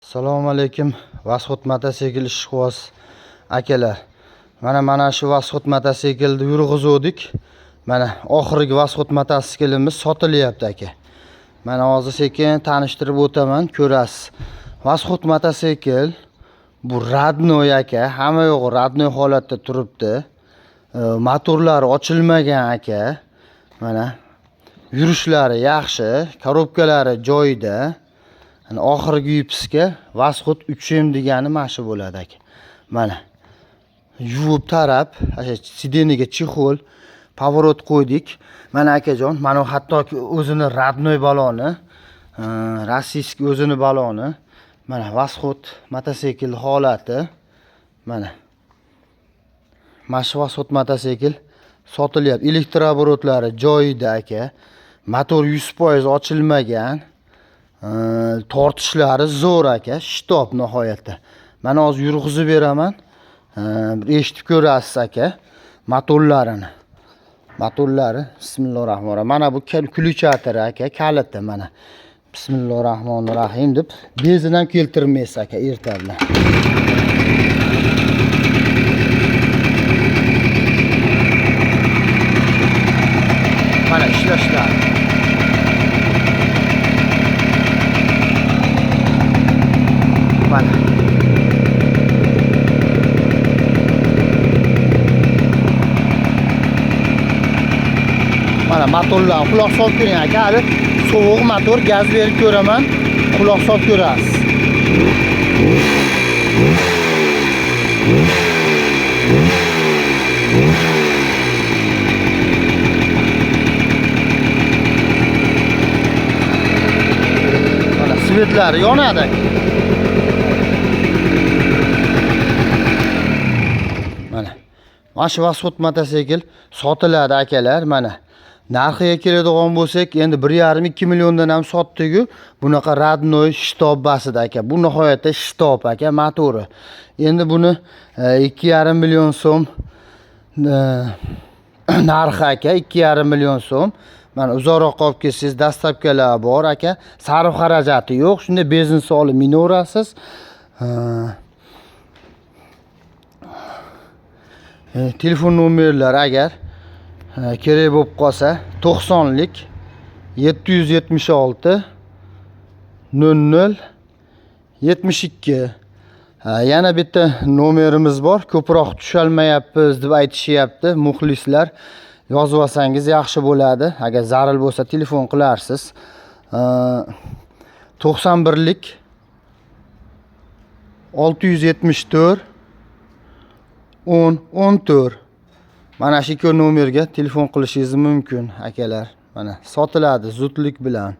Assalomu alaykum. Vasxot motosikl ishqiboz akalar. Mana shu Vasxot mototsiklni yurg'izdik. Mana oxirgi Vasxot mototsiklimiz sotilyapti aka. Mana hozir sekin tanishtirib o'taman, ko'rasiz. Vasxot mototsikl bu radnoy aka, hamma yo'g'i radnoy holatda turibdi. Motorlari ochilmagan aka. Mana yurishlari yaxshi, korobkalari joyida. Oxirgi yupiska Vasxot 3M degani mana shu bo'ladi aka. Mana yuvib tarab, sideniga chexol, pavorot qo'ydik. Mana akajon, mana hattoki o'zini radnoy baloni, rossiyskiy o'zini baloni. Mana Vasxot mototsikl holati. Mana shu Vasxot mototsikl sotilyapti. Elektroborotlari joyida aka. Motor 100% ochilmagan. Tortishlari zo'r aka, shitob nihoyatda. Mana hozir yurg'izib beraman. Eshitib ko'rasiz aka motorlarini. Motorlari bismillahirrohmanirrohim. Mana bu kulchatir aka, kaliti mana. Bismillahirrohmanirrohim deb bezini ham keltirmaysiz aka erta bilan. Mana ishlashlari. Mana motorlar quloq solib ko'ring aka. Hali sovuq motor, gaz berib ko'raman. Quloq solib ko'rasiz. Mana svetlari yonadi. Mana shu Vasxot mototsikl sotiladi akalar. Mana narxiga keladigan bo'lsak, endi 1,5-2 milliondan ham sotdik-ku. Bunaqa radnoy shitob basida aka. Bu nihoyatda shitob aka motori. Endi buni 2,5 million so'm narxi aka, 2,5 million so'm. Mana uzoqroqqa olib kelsangiz dastlabkalar bor aka. Sarf xarajati yo'q. Shunda benzin solib minaverasiz. Telefon nomerlari agar kerak bo'lib qolsa 90lik 776 00 72. Yana bitta nomerimiz bor. Ko'proq tushalmayapmiz deb aytishyapti muxlislar. Yozib olsangiz yaxshi bo'ladi. Agar zarur bo'lsa telefon qilarsiz. 91lik 674 10 14. Mana shu ikki nomerga telefon qilishingiz mumkin akalar. Mana sotiladi zudlik bilan.